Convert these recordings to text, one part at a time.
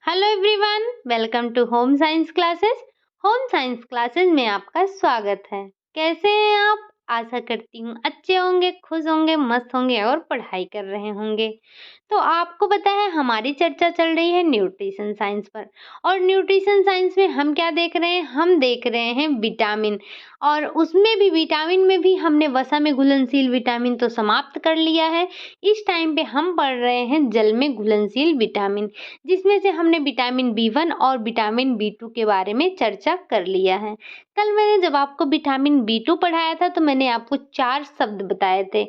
Hello everyone, welcome to home science classes. Home science classes में आपका स्वागत है। कैसे हैं आप? आशा करती हूँ अच्छे होंगे, खुश होंगे, मस्त होंगे और पढ़ाई कर रहे होंगे। तो आपको पता है हमारी चर्चा चल रही है न्यूट्रिशन साइंस पर। और न्यूट्रिशन साइंस में हम क्या देख रहे हैं? हम देख रहे हैं विटामिन। और उसमें भी विटामिन में भी हमने वसा में घुलनशील विटामिन तो समाप्त कर लिया है। इस टाइम पे हम पढ़ रहे हैं जल में घुलनशील विटामिन, जिसमें से हमने विटामिन बी 1 और विटामिन बी 2 के बारे में चर्चा कर लिया है। कल मैंने जब आपको विटामिन बी 2 पढ़ाया था तो मैंने आपको 4 शब्द बताए थे।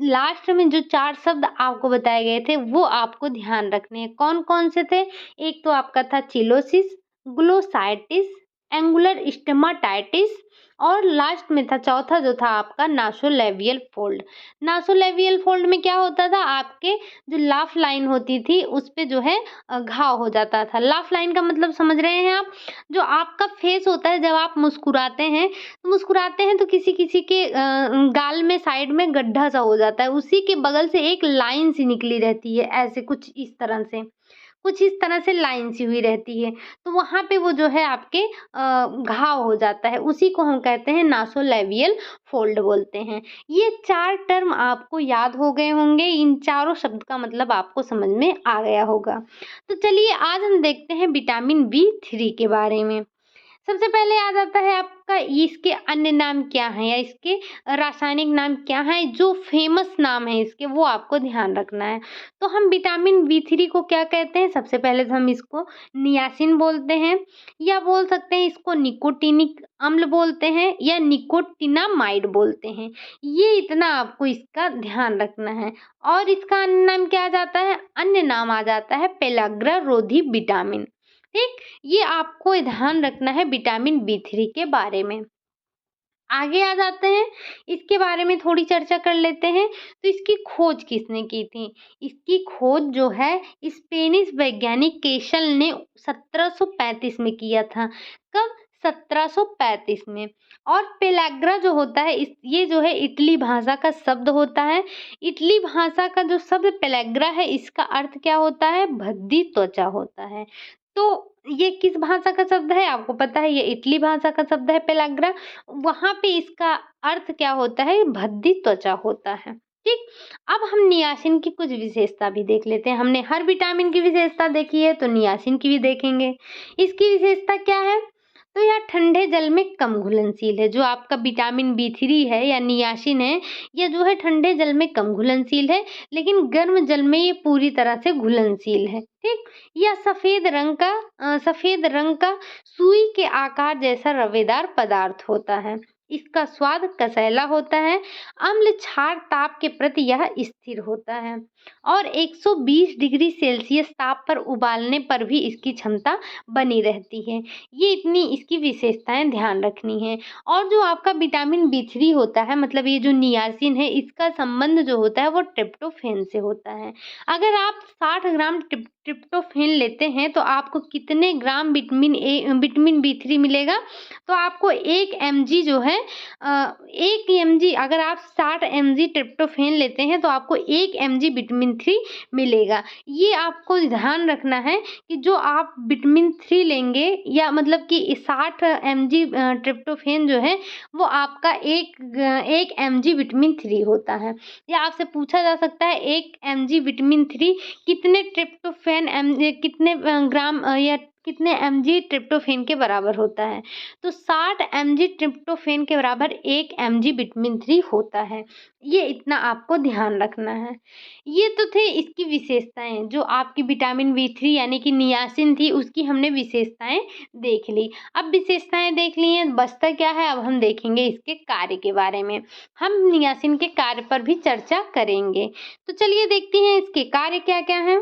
लास्ट में जो 4 शब्द आपको बताए गए थे वो आपको ध्यान रखने हैं। कौन-कौन से थे? एक तो आपका था चिलोसिस, ग्लोसाइटिस, एंगुलर स्टोमाटाइटिस और लास्ट में था चौथा जो था आपका नासोलेबियल फोल्ड। नासोलेबियल फोल्ड में क्या होता था? आपके जो लाफ लाइन होती थी उस पे जो है घाव हो जाता था। लाफ लाइन का मतलब समझ रहे हैं आप? जो आपका फेस होता है जब आप मुस्कुराते हैं तो किसी-किसी के गाल में साइड में गड्ढा सा हो जाता है। उसी के बगल से एक लाइन सी निकली रहती है, ऐसे कुछ इस तरह से लाइन सी हुई रहती है। तो वहाँ पे वो जो है आपके घाव हो जाता है। उसी को हम कहते हैं नासोलेबियल फोल्ड बोलते हैं। ये 4 टर्म आपको याद हो गए होंगे। इन चारों शब्द का मतलब आपको समझ में आ गया होगा। तो चलिए आज हम देखते हैं विटामिन बी 3 के बारे में। सबसे पहले आ जाता है आपका इसके अन्य नाम क्या हैं या इसके रासायनिक नाम क्या हैं? जो फेमस नाम है इसके वो आपको ध्यान रखना है। तो हम विटामिन बी 3 को क्या कहते हैं? सबसे पहले तो हम इसको नियासिन बोलते हैं, या बोल सकते हैं इसको निकोटिनिक अम्ल बोलते हैं, या निकोटिनामाइड बोलते हैं। ये इतना आपको इसका ध्यान रखना है। और इसका अन्य नाम क्या आ जाता है? अन्य नाम आ जाता है पेलाग्रा रोधी विटामिन। ठीक, ये आपको ध्यान रखना है विटामिन बी 3 के बारे में। आगे आ जाते हैं, इसके बारे में थोड़ी चर्चा कर लेते हैं। तो इसकी खोज किसने की थी? इसकी खोज जो है स्पेनिश वैज्ञानिक केशल ने 1735 में किया था। कब? 1735 में। और पेलाग्रा जो होता है ये जो है इटली भाषा का शब्द होता है। इटली भाषा का जो शब्द पेलाग्रा है इसका अर्थ क्या होता है? भद्दी त्वचा होता है। तो ये किस भाषा का शब्द है? आपको पता है ये इटली भाषा का शब्द है पेलाग्रा। वहाँ पे इसका अर्थ क्या होता है? भद्दी त्वचा होता है। ठीक, अब हम नियासिन की कुछ विशेषता भी देख लेते हैं। हमने हर विटामिन की विशेषता देखी है तो नियासिन की भी देखेंगे। इसकी विशेषता क्या है? तो यह ठंडे जल में कम घुलनशील है। जो आपका विटामिन बी 3 है या नियासिन है, यह जो है ठंडे जल में कम घुलनशील है, लेकिन गर्म जल में ये पूरी तरह से घुलनशील है। ठीक, यह सफेद रंग का सुई के आकार जैसा रवेदार पदार्थ होता है। इसका स्वाद कसैला होता है। अम्ल क्षार ताप के प्रति यह स्थिर होता है और 120 डिग्री सेल्सियस ताप पर उबालने पर भी इसकी क्षमता बनी रहती है। ये इतनी इसकी विशेषताएं ध्यान रखनी है। और जो आपका विटामिन बी 3 होता है, मतलब ये जो नियासिन है, इसका संबंध जो होता है वो ट्रिप्टोफैन से होता है। अगर आप 60 ग्राम ट्रिप्टोफैन लेते हैं तो आपको कितने ग्राम विटामिन बी 3 मिलेगा? तो आपको 1 mg जो है 1 mg, अगर आप 60 mg ट्रिप्टोफैन लेते हैं तो आपको 1 mg विटामिन 3 मिलेगा। ये आपको ध्यान रखना है कि जो आप विटामिन 3 लेंगे या मतलब कि 60 mg ट्रिप्टोफैन जो है वो आपका 1 mg विटामिन 3 होता है। या आपसे पूछा जा सकता है 1 mg विटामिन 3 कितने कितने ग्राम या कितने mg ट्रिप्टोफैन के बराबर होता है? तो 60 mg ट्रिप्टोफैन के बराबर 1 mg विटामिन 3 होता है। ये इतना आपको ध्यान रखना है। ये तो थे इसकी विशेषताएं। जो आपकी विटामिन बी 3 यानी कि नियासिन थी उसकी हमने विशेषताएं देख ली। अब विशेषताएं देख ली हैं, बचता क्या है? अब हम देखेंगे इसके कार्य के बारे में। हम नियासिन के कार्य पर भी चर्चा करेंगे। तो चलिए देखते हैं इसके कार्य क्या क्या हैं।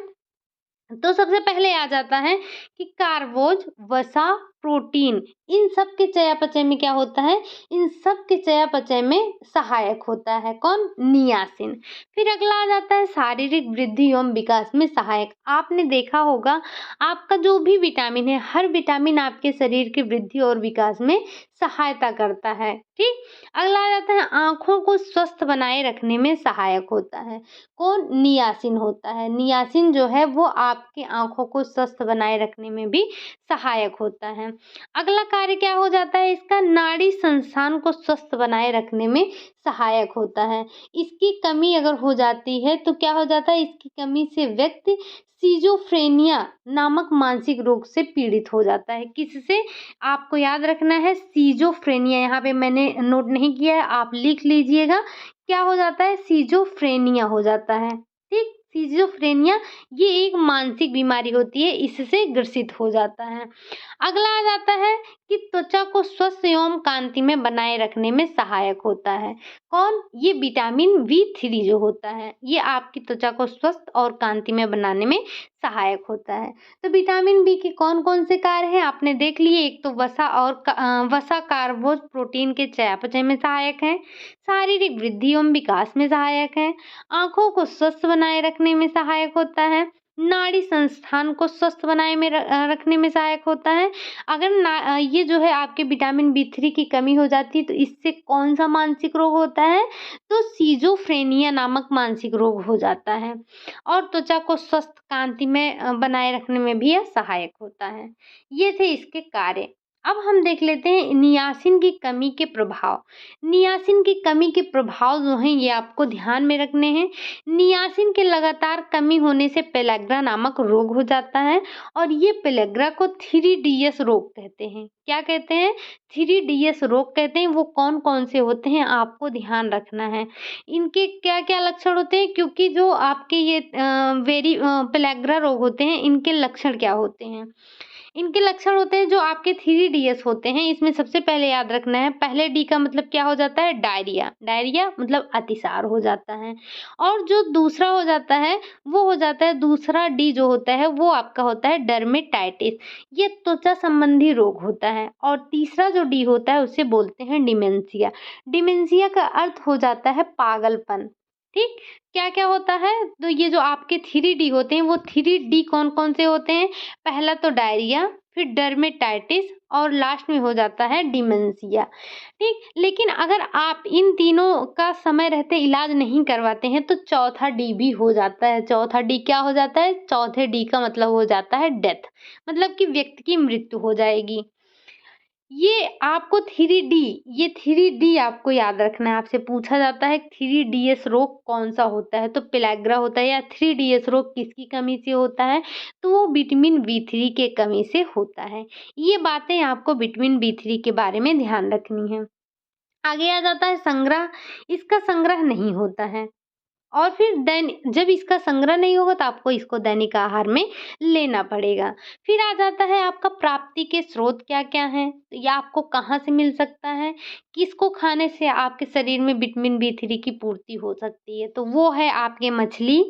तो सबसे पहले आ जाता है कि कार्बोज, वसा, प्रोटीन, इन सब के चयापचय में क्या होता है? इन सब के चयापचय में सहायक होता है। कौन? नियासिन। फिर अगला आ जाता है शारीरिक वृद्धि एवं विकास में सहायक। आपने देखा होगा आपका जो भी विटामिन है, हर विटामिन आपके शरीर की वृद्धि और विकास में सहायता करता है। ठीक, अगला आ जाता है आँखों को स्वस्थ बनाए रखने में सहायक होता है। कौन? नियासिन होता है। नियासिन जो है वो आपकी आँखों को स्वस्थ बनाए रखने में भी सहायक होता है। अगला कार्य क्या हो जाता है इसका? नाड़ी संस्थान को स्वस्थ बनाए रखने में सहायक होता है। इसकी कमी अगर हो जाती है तो क्या हो जाता है? इसकी कमी से व्यक्ति सिज़ोफ्रेनिया नामक मानसिक रोग से पीड़ित हो जाता है। किससे? आपको याद रखना है सिज़ोफ्रेनिया, यहाँ पे मैंने नोट नहीं किया है, आप लिख लीजिएगा। क्या हो जाता है? सिज़ोफ्रेनिया हो जाता है। ठीक? सिज़ोफ्रेनिया ये एक मानसिक बीमारी होती है, इससे ग्रसित हो जाता है। अगला आ जाता है कि त्वचा को स्वस्थ एवं कांतिमय बनाए रखने में सहायक होता है। कौन? ये विटामिन बी3 जो होता है, ये आपकी त्वचा को स्वस्थ और कांतिमय बनाने में सहायक होता है। तो विटामिन बी के कौन-कौन से कार्य हैं आपने देख लिए। एक तो वसा कार्बोज प्रोटीन के चयापचय में सहायक है, शारीरिक वृद्धि एवं विकास में सहायक है, आँखों को स्वस्थ बनाए रखने में सहायक होता है, नाड़ी संस्थान को स्वस्थ रखने में सहायक होता है। अगर ये जो है आपके विटामिन बी3 की कमी हो जाती है तो इससे कौन-सा मानसिक रोग होता है? तो सिज़ोफ्रेनिया नामक मानसिक रोग हो जाता है। और त्वचा को स्वस्थ कांतिमय बनाए रखने में भी यह सहायक होता है। ये थे इसके कार्य। अब हम देख लेते हैं नियासिन की कमी के प्रभाव। नियासिन की कमी के प्रभाव जो हैं ये आपको ध्यान में रखने हैं। नियासिन के लगातार कमी होने से पेलाग्रा नामक रोग हो जाता है और ये पेलाग्रा को 3DS रोग कहते हैं। क्या कहते हैं? 3DS रोग कहते हैं। वो कौन-कौन से होते हैं आपको ध्यान रखना है। इनके क्या-क्या लक्षण होते हैं? क्योंकि जो आपके ये पेलाग्रा रोग होते हैं, इनके लक्षण क्या होते हैं? इनके लक्षण होते हैं जो आपके 3DS होते हैं, इसमें सबसे पहले याद रखना है, पहले डी का मतलब क्या हो जाता है? डायरिया। डायरिया मतलब अतिसार हो जाता है। और जो दूसरा हो जाता है, वो हो जाता है, दूसरा डी जो होता है, वो आपका होता है डर्मेटाइटिस। ये त्वचा संबंधी रोग होता है। और तीसरा जो डी होता है, उसे बोलते हैं डिमेंशिया। डिमेंशिया का अर्थ हो जाता है पागलपन। ठीक? क्या-क्या होता है? तो ये जो आपके 3D होते हैं, वो 3D कौन-कौन से होते हैं? पहला तो डायरिया, फिर डर्मेटाइटिस और लास्ट में हो जाता है डिमेंशिया। ठीक? लेकिन अगर आप इन तीनों का समय रहते इलाज नहीं करवाते हैं तो चौथा डी भी हो जाता है। चौथा डी क्या हो जाता है? चौथे डी का मतलब हो जाता है डेथ, मतलब कि व्यक्ति की मृत्यु हो जाएगी। ये आपको 3D, ये 3D आपको याद रखना है। आपसे पूछा जाता है 3DS रोग कौन-सा होता है? तो पेलाग्रा होता है। या 3DS रोग किसकी कमी से होता है? तो वो विटामिन बी3 के कमी से होता है। ये बातें आपको विटामिन बी3 के बारे में ध्यान रखनी है। आगे आ जाता है संग्रह। इसका संग्रह नहीं होता है। और फिर जब इसका संग्रह नहीं होगा तो आपको इसको दैनिक आहार में लेना पड़ेगा। फिर आ जाता है आपका प्राप्ति के स्रोत क्या-क्या हैं? या आपको कहाँ से मिल सकता है? किसको खाने से आपके शरीर में विटामिन बी3 की पूर्ति हो सकती है? तो वो है आपके मछली,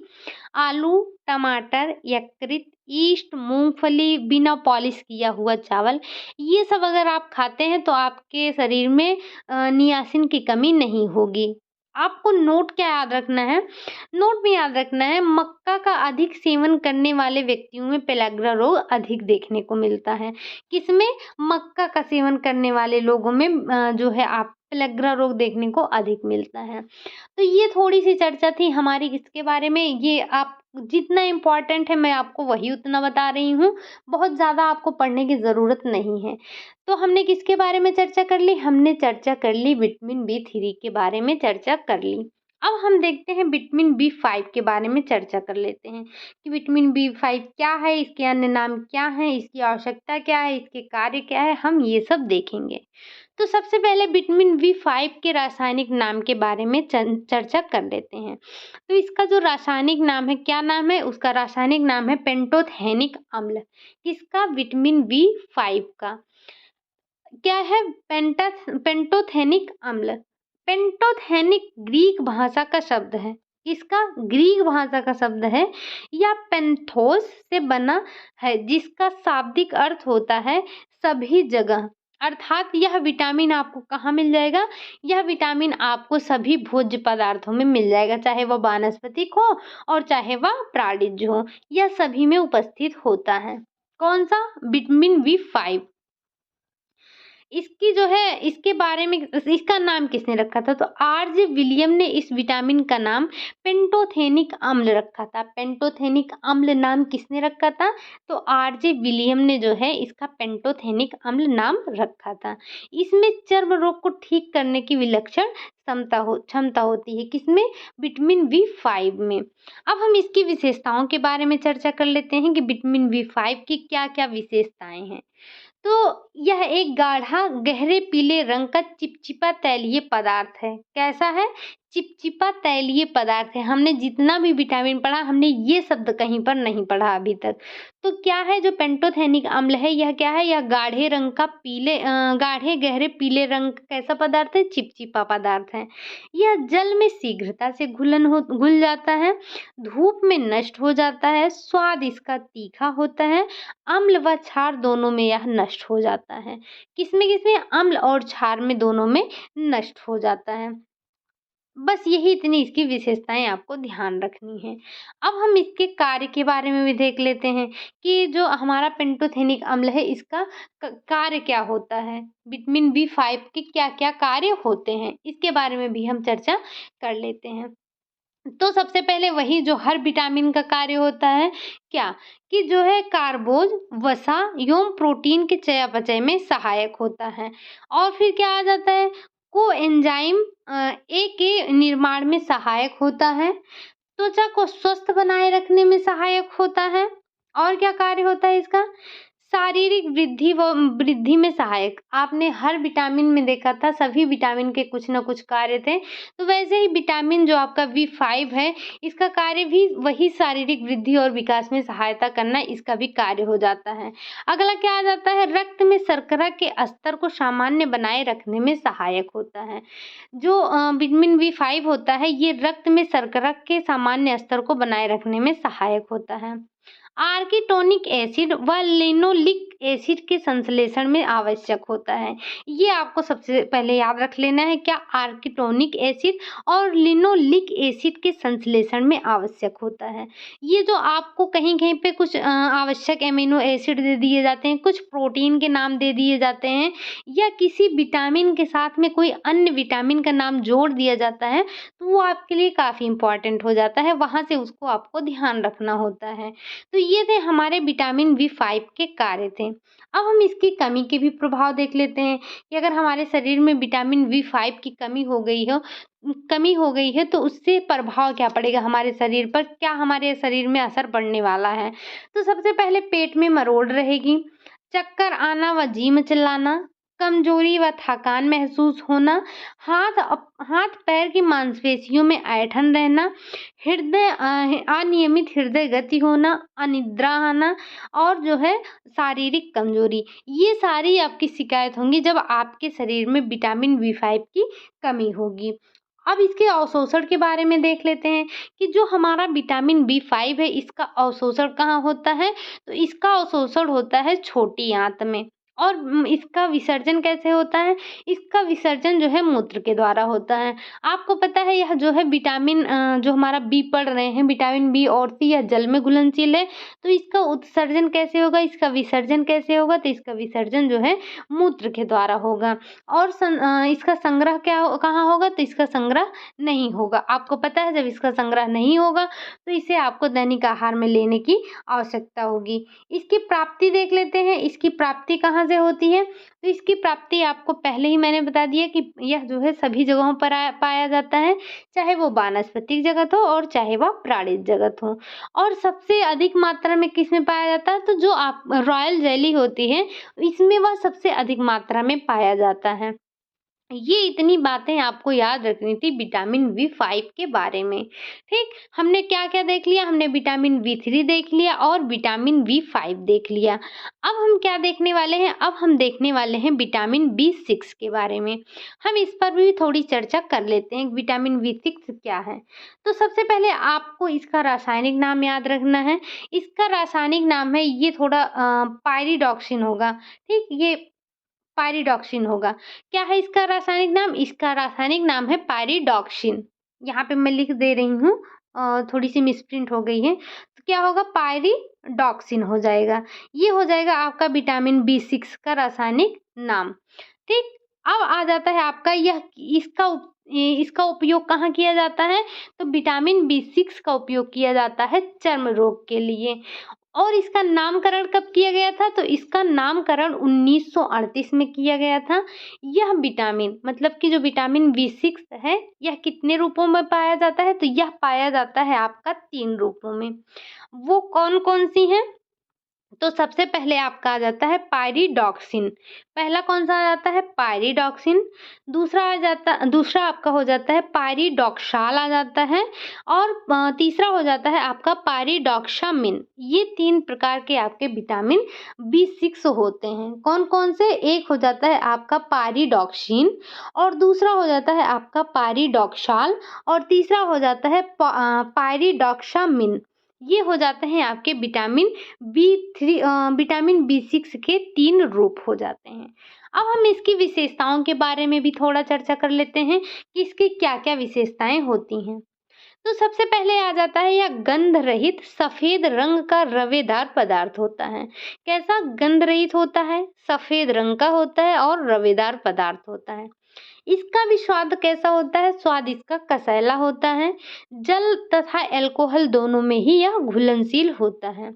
आलू, टमाटर, यकृत, यीस्ट, मूँगफली, बिना पॉलिश किया हुआ चावल। ये सब अगर आप खाते हैं तो आपके शरीर में नियासिन की कमी नहीं होगी। आपको नोट क्या याद रखना है? नोट में याद रखना है मक्का का अधिक सेवन करने वाले व्यक्तियों में पेलाग्रा रोग अधिक देखने को मिलता है। किसमें? मक्का का सेवन करने वाले लोगों में जो है आप पेलाग्रा रोग देखने को अधिक मिलता है। तो ये थोड़ी-सी चर्चा थी हमारी इसके बारे में। ये आप जितना इम्पोर्टेंट है मैं आपको वही उतना बता रही हूँ। बहुत ज़्यादा आपको पढ़ने की ज़रूरत नहीं है। तो हमने किसके बारे में चर्चा कर ली? हमने चर्चा कर ली विटामिन बी3 के बारे में चर्चा कर ली। अब हम देखते हैं विटामिन बी5 के बारे में चर्चा कर लेते हैं कि विटामिन बी5 क्या है, इसके अन्य नाम क्या हैं, इसकी आवश्यकता क्या है, इसके कार्य क्या है, हम ये सब देखेंगे। तो सबसे पहले विटामिन बी5 के रासायनिक नाम के बारे में चर्चा कर लेते हैं। तो इसका जो रासायनिक नाम है, क्या नाम है? उसका रासायनिक नाम है पेंटोथेनिक अम्ल। किसका? विटामिन बी5 का। क्या है? पेंटोथेनिक अम्ल। पेंटोथेनिक ग्रीक भाषा का शब्द है। किसका? ग्रीक भाषा का शब्द है। या पेंथोस से बना है जिसका शाब्दिक अर्थ होता है सभी जगह। अर्थात यह विटामिन आपको कहाँ मिल जाएगा? यह विटामिन आपको सभी भोज्य पदार्थों में मिल जाएगा, चाहे वह वानस्पतिक हो और चाहे वह प्राणिज हो, यह सभी में उपस्थित होता है। कौन सा? Vitamin B5. इसकी जो है इसके बारे में इसका नाम किसने रखा था? तो आरजे विलियम ने इस विटामिन का नाम पेंटोथेनिक अम्ल रखा था। पेंटोथेनिक अम्ल नाम किसने रखा था? तो आरजे विलियम ने जो है इसका पेंटोथेनिक अम्ल नाम रखा था। इसमें चर्म रोग को ठीक करने की विलक्षण क्षमता होती है। किसमें? विटामिन बी5 में। अब हम इसकी विशेषताओं के बारे में चर्चा कर लेते हैं कि विटामिन बी5 की क्या-क्या विशेषताएँ हैं। तो यह एक गाढ़ा गहरे पीले रंग का चिपचिपा तैलीय पदार्थ है। कैसा है? चिपचिपा तैलीय पदार्थ है। हमने जितना भी विटामिन पढ़ा, हमने ये शब्द कहीं पर नहीं पढ़ा अभी तक। तो क्या है जो पेंटोथेनिक अम्ल है, यह क्या है? यह गाढ़े गहरे पीले रंग का कैसा पदार्थ है? चिपचिपा पदार्थ है। यह जल में शीघ्रता से घुल जाता है, धूप में नष्ट हो जाता है, स्वाद इसका तीखा होता है, अम्ल व क्षार दोनों में यह नष्ट हो जाता है। किसमें? अम्ल और क्षार में दोनों में नष्ट हो जाता है। बस यही इतनी इसकी विशेषताएँ आपको ध्यान रखनी है। अब हम इसके कार्य के बारे में भी देख लेते हैं कि जो हमारा पेंटोथेनिक अम्ल है इसका कार्य क्या होता है? विटामिन बी5 के क्या-क्या कार्य होते हैं? इसके बारे में भी हम चर्चा कर लेते हैं। तो सबसे पहले वही जो हर विटामिन का कार्य होता है, क्या? कि जो है कार्बोज, वसा एवं प्रोटीन के चयापचय में सहायक होता है। और फिर क्या आ जाता है? कोएंजाइम ए के निर्माण में सहायक होता है, त्वचा को स्वस्थ बनाए रखने में सहायक होता है। और क्या कार्य होता है इसका? शारीरिक वृद्धि में सहायक। आपने हर विटामिन में देखा था, सभी विटामिन के कुछ न कुछ कार्य थे। तो वैसे ही विटामिन जो आपका बी5 है, इसका कार्य भी वही शारीरिक वृद्धि और विकास में सहायता करना, इसका भी कार्य हो जाता है। अगला क्या आ जाता है? रक्त में शर्करा के स्तर को सामान्य बनाए रखने में सहायक होता है। जो विटामिन बी5 होता है, ये रक्त में शर्करा के सामान्य स्तर को बनाए रखने में सहायक होता है। आर्किटोनिक एसिड व लिनोलिक एसिड के संश्लेषण में आवश्यक होता है। ये आपको सबसे पहले याद रख लेना है, क्या? आर्किटोनिक एसिड और लिनोलिक एसिड के संश्लेषण में आवश्यक होता है। ये जो आपको कहीं-कहीं पे कुछ आवश्यक एमिनो एसिड दे दिए जाते हैं, कुछ प्रोटीन के नाम दे दिए जाते हैं, या किसी विटामिन के साथ में कोई अन्य विटामिन का नाम जोड़ दिया जाता है, तो वो आपके लिए काफ़ी इम्पोर्टेंट हो जाता है। वहाँ से उसको आपको ध्यान रखना होता है। तो ये थे हमारे विटामिन बी5 के कार्य थे। अब हम इसकी कमी के भी प्रभाव देख लेते हैं कि अगर हमारे शरीर में विटामिन बी5 की कमी हो गई है तो उससे प्रभाव क्या पड़ेगा हमारे शरीर पर, क्या हमारे शरीर में असर पड़ने वाला है। तो सबसे पहले पेट में मरोड़ रहेगी, चक्कर आना व जी मचलाना, कमजोरी व थकान महसूस होना, हाथ पैर की मांसपेशियों में ऐंठन रहना, अनियमित हृदय गति होना, अनिद्रा आना और जो है शारीरिक कमजोरी, ये सारी आपकी शिकायत होंगी जब आपके शरीर में विटामिन बी5 की कमी होगी। अब इसके अवशोषण के बारे में देख लेते हैं कि जो हमारा विटामिन बी5 है, इसका अवशोषण कहाँ होता है? तो इसका अवशोषण होता है छोटी आंत में। और इसका विसर्जन कैसे होता है? इसका विसर्जन जो है मूत्र के द्वारा होता है। आपको पता है यह जो है विटामिन जो हमारा बी पढ़ रहे हैं, विटामिन बी और सी, यह जल में घुलनशील है। तो इसका उत्सर्जन कैसे होगा? इसका विसर्जन कैसे होगा? तो इसका विसर्जन जो है मूत्र के द्वारा होगा। और इसका संग्रह कहाँ होगा? तो इसका संग्रह नहीं होगा। आपको पता है जब इसका संग्रह नहीं होगा तो इसे आपको दैनिक आहार में लेने की आवश्यकता होगी। इसकी प्राप्ति देख लेते हैं, इसकी प्राप्ति कहाँ से होती है? तो इसकी प्राप्ति आपको पहले ही मैंने बता दिया कि यह जो है सभी जगहों पर पाया जाता है, चाहे वो वानस्पतिक जगत हो और चाहे वह प्राणिज जगत हो। और सबसे अधिक मात्रा में किसमें पाया जाता है? तो जो आप रॉयल जेली होती है, इसमें वह सबसे अधिक मात्रा में पाया जाता है। ये इतनी बातें आपको याद रखनी थी विटामिन बी5 के बारे में। ठीक, हमने क्या-क्या देख लिया? हमने विटामिन बी3 देख लिया और विटामिन बी5 देख लिया। अब हम क्या देखने वाले हैं? अब हम देखने वाले हैं विटामिन बी6 के बारे में। हम इस पर भी थोड़ी चर्चा कर लेते हैं, विटामिन बी6 क्या है? तो सबसे पहले आपको इसका रासायनिक नाम याद रखना है। इसका रासायनिक नाम है, ये थोड़ा पायरिडॉक्सिन होगा। ठीक, ये पायरिडॉक्सिन होगा। क्या है इसका रासायनिक नाम? इसका रासायनिक नाम है पायरिडॉक्सिन। यहाँ पे मैं लिख दे रही हूँ, थोड़ी-सी मिसप्रिंट हो गई है। तो क्या होगा? पायरिडॉक्सिन हो जाएगा। ये हो जाएगा आपका विटामिन बी6 का रासायनिक नाम। ठीक। अब आ जाता है आपका यह इसका उपयोग कहाँ किया जाता है? तो विटामिन बी6 का उपयोग किया जाता है चर्म रोग के लिए। और इसका नामकरण कब किया गया था? तो इसका नामकरण 1938 में किया गया था। यह विटामिन मतलब कि जो विटामिन बी6 है, यह कितने रूपों में पाया जाता है? तो यह पाया जाता है आपका 3 रूपों में। वो कौन-कौन सी हैं? तो सबसे पहले आपका आ जाता है पायरिडॉक्सिन। पहला कौन-सा आ जाता है? पायरिडॉक्सिन। दूसरा आपका हो जाता है पायरिडॉक्साल आ जाता है और तीसरा हो जाता है आपका पायरिडॉक्सामिन। ये 3 प्रकार के आपके विटामिन बी6 होते हैं। कौन-कौन से? एक हो जाता है आपका पायरिडॉक्सिन और दूसरा हो जाता है आपका पायरिडॉक्साल और तीसरा हो जाता है पायरिडॉक्सामिन। ये हो जाते हैं आपके विटामिन बी6 के 3 रूप हो जाते हैं। अब हम इसकी विशेषताओं के बारे में भी थोड़ा चर्चा कर लेते हैं कि इसकी क्या-क्या विशेषताएँ होती हैं। तो सबसे पहले आ जाता है यह गंध रहित सफ़ेद रंग का रवेदार पदार्थ होता है। कैसा? गंध रहित होता है, सफ़ेद रंग का होता है और रवेदार पदार्थ होता है। इसका भी स्वाद कैसा होता है? स्वाद इसका कसैला होता है। जल तथा अल्कोहल दोनों में ही यह घुलनशील होता है।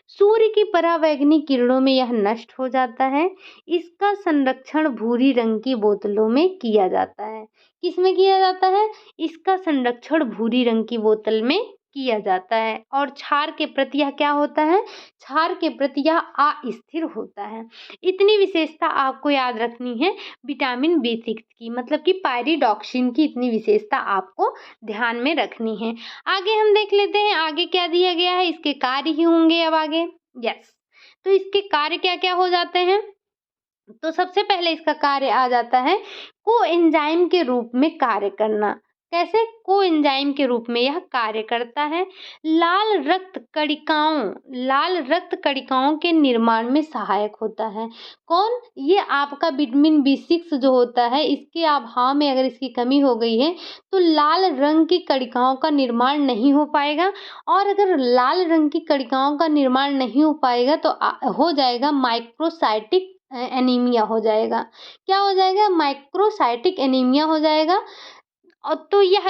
सूर्य की परावैंगनी किरणों में यह नष्ट हो जाता है। इसका संरक्षण भूरी रंग की बोतलों में किया जाता है। किसमें किया जाता है? इसका संरक्षण भूरी रंग की बोतल में किया जाता है और क्षार के प्रति यह क्या होता है? क्षार के प्रति यह अस्थिर होता है। इतनी विशेषता आपको याद रखनी है विटामिन बी6 की, मतलब कि पायरिडॉक्सिन की इतनी विशेषता आपको ध्यान में रखनी है। आगे हम देख लेते हैं आगे क्या दिया गया है, इसके कार्य ही होंगे अब आगे। यस, तो इसके कार्य क्या-क्या हो जाते हैं? तो सबसे पहले इसका कार्य आ जाता है कोएंजाइम के रूप में कार्य करना। कैसे? कोएंजाइम के रूप में यह कार्य करता है। लाल रक्त कणिकाओं के निर्माण में सहायक होता है। कौन? ये आपका विटामिन बी6 जो होता है, इसके अभाव में अगर इसकी कमी हो गई है तो लाल रंग की कणिकाओं का निर्माण नहीं हो पाएगा और अगर लाल रंग की कणिकाओं का निर्माण नहीं हो पाएगा तो हो जाएगा माइक्रोसाइटिक एनीमिया हो जाएगा। क्या हो जाएगा? माइक्रोसाइटिक एनीमिया हो जाएगा। और तो यह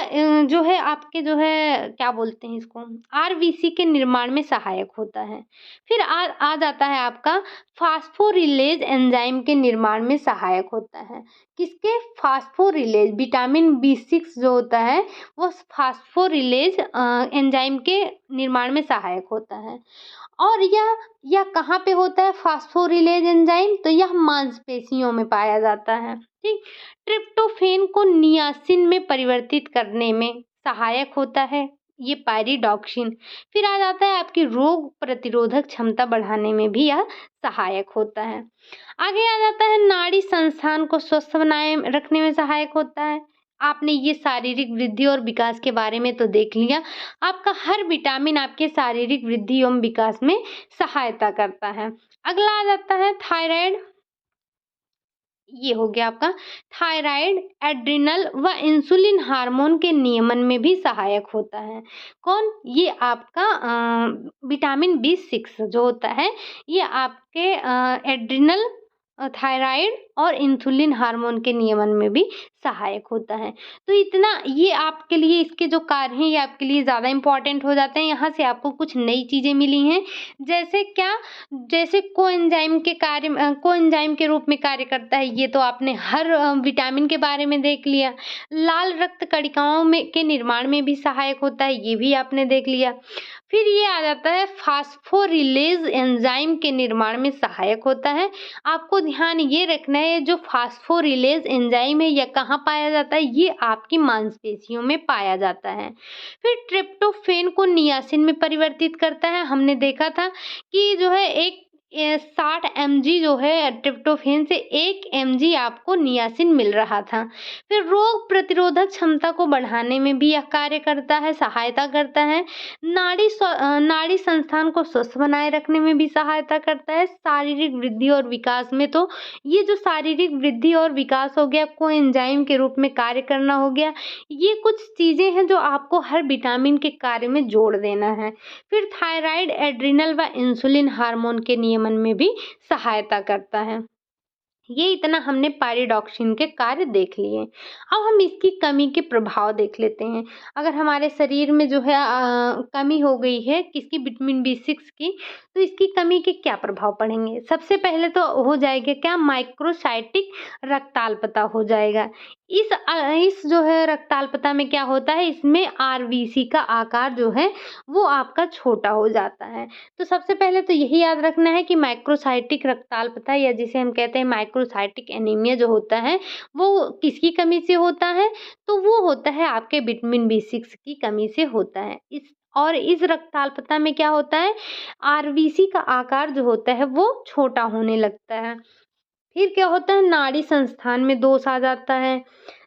जो है आपके जो है क्या बोलते हैं इसको, आरबीसी के निर्माण में सहायक होता है। फिर आ जाता है आपका फास्फोरिलेज एंजाइम के निर्माण में सहायक होता है। किसके? फास्फोरिलेज। विटामिन बी6 जो होता है वो फास्फोरिलेज एंजाइम के निर्माण में सहायक होता है। और यह कहाँ पे होता है फास्फोरिलेज एंजाइम? तो यह मांसपेशियों में पाया जाता है। ठीक। ट्रिप्टोफैन को नियासिन में परिवर्तित करने में सहायक होता है ये पायरिडॉक्सिन। फिर आ जाता है आपकी रोग प्रतिरोधक क्षमता बढ़ाने में भी यह सहायक होता है। आगे आ जाता है नाड़ी संस्थान को स्वस्थ बनाए रखने में सहायक होता है। आपने ये शारीरिक वृद्धि और विकास के बारे में तो देख लिया। आपका हर विटामिन आपके शारीरिक वृद्धि एवं विकास में सहायता करता है। अगला आ जाता है थायराइड। ये हो गया आपका थायराइड, एड्रिनल व इंसुलिन हार्मोन के नियमन में भी सहायक होता है। कौन? ये आपका विटामिन बी6 जो होता है ये आपके एड्रिनल, थायराइड और इंसुलिन हार्मोन के नियमन में भी सहायक होता है। तो इतना ये आपके लिए इसके जो कार्य हैं ये आपके लिए ज़्यादा इम्पोर्टेंट हो जाते हैं। यहाँ से आपको कुछ नई चीज़ें मिली हैं। जैसे क्या? जैसे कोएंजाइम के रूप में कार्य करता है, ये तो आपने हर विटामिन के बारे में देख लिया। लाल रक्त कणिकाओं में के निर्माण में भी सहायक होता है, ये भी आपने देख लिया। फिर ये आ जाता है फास्फोरिलेज एंजाइम के निर्माण में सहायक होता है। आपको ध्यान ये रखना है जो फास्फोरिलेज एंजाइम है यह कहाँ पाया जाता है? ये आपकी मांसपेशियों में पाया जाता है। फिर ट्रिप्टोफैन को नियासिन में परिवर्तित करता है। हमने देखा था कि जो है 60 mg जो है ट्रिप्टोफैन से 1 mg आपको नियासिन मिल रहा था। फिर रोग प्रतिरोधक क्षमता को बढ़ाने में भी यह कार्य करता है, सहायता करता है। नाड़ी संस्थान को स्वस्थ बनाए रखने में भी सहायता करता है। शारीरिक वृद्धि और विकास में तो ये जो शारीरिक वृद्धि और विकास हो गया, कोएंजाइम के रूप में कार्य करना हो गया, ये कुछ चीज़ें हैं जो आपको हर विटामिन के कार्य में जोड़ देना है। फिर थायराइड, एड्रिनल व इंसुलिन हार्मोन के नियमन में भी सहायता करता है। ये इतना हमने पायरिडॉक्सिन के कार्य देख लिए। अब हम इसकी कमी के प्रभाव देख लेते हैं। अगर हमारे शरीर में जो है कमी हो गई है किसकी, विटामिन B6 की, तो इसकी कमी के क्या प्रभाव पड़ेंगे? सबसे पहले तो हो जाएगा क्या, माइक्रोसाइटिक रक्ताल्पता हो जाएगा। इस जो है रक्ताल्पता में क्या होता है, इसमें आरबीसी का आकार जो है वो आपका छोटा हो जाता है। तो सबसे पहले तो यही याद रखना है कि माइक्रोसाइटिक रक्ताल्पता या जिसे हम कहते हैं माइक्रोसाइटिक एनीमिया जो होता है, वो किसकी कमी से होता है? तो वो होता है आपके विटामिन B6 की कमी से होता है। इस रक्ताल्पता में क्या होता है, आरबीसी का आकार जो होता है वो छोटा होने लगता है। फिर क्या होता है, नाड़ी संस्थान में दोष आ जाता है,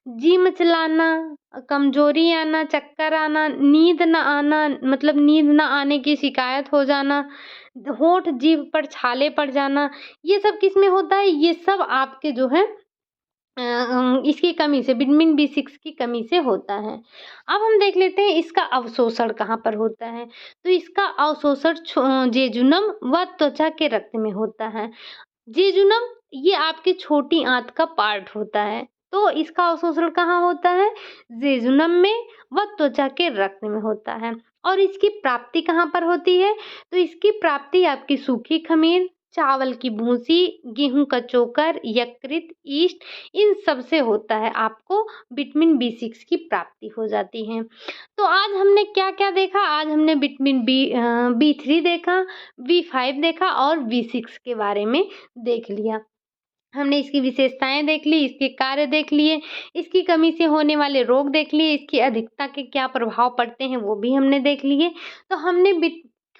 जी मिचलाना, कमजोरी आना, चक्कर आना, नींद ना आना, मतलब नींद ना आने की शिकायत हो जाना, होंठ जीभ पर छाले पड़ जाना, ये सब किसमें होता है? ये सब आपके जो है इसकी कमी से, विटामिन B6 की कमी से होता है। अब हम देख लेते हैं इसका अवशोषण कहाँ पर होता है। तो इसका अवशोषण जेजुनम व त्वचा के रक्त में होता है। जेजुनम ये आपकी छोटी आंत का पार्ट होता है, तो इसका अवशोषण कहाँ होता है? जेजुनम में व त्वचा के रक्त में होता है। और इसकी प्राप्ति कहाँ पर होती है? तो इसकी प्राप्ति आपकी सूखी खमीर, चावल की भूसी, गेहूं का चोकर, यकृत, ईस्ट, इन सब से होता है, आपको विटामिन B6 की प्राप्ति हो जाती है। तो आज हमने क्या क्या देखा? आज हमने विटामिन B3 देखा, B5 देखा और B6 के बारे में देख लिया। हमने इसकी विशेषताएं देख ली, इसके कार्य देख लिए, इसकी कमी से होने वाले रोग देख लिए, इसकी अधिकता के क्या प्रभाव पड़ते हैं वो भी हमने देख लिए। तो हमने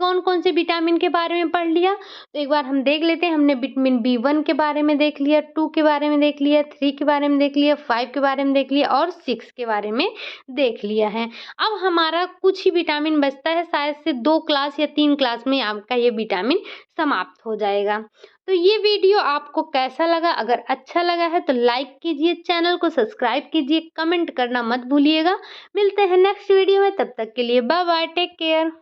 कौन कौन से विटामिन के बारे में पढ़ लिया, तो एक बार हम देख लेते हैं। हमने विटामिन B1 के बारे में देख लिया, 2 के बारे में देख लिया, 3 के बारे में देख लिया, 5 के बारे में देख लिया और 6 के बारे में देख लिया है। अब हमारा कुछ ही विटामिन बचता है, शायद से 2 क्लास या 3 क्लास में आपका ये विटामिन समाप्त हो जाएगा। तो ये वीडियो आपको कैसा लगा? अगर अच्छा लगा है तो लाइक कीजिए, चैनल को सब्सक्राइब कीजिए, कमेंट करना मत भूलिएगा। मिलते हैं नेक्स्ट वीडियो में, तब तक के लिए बाय बाय, टेक केयर।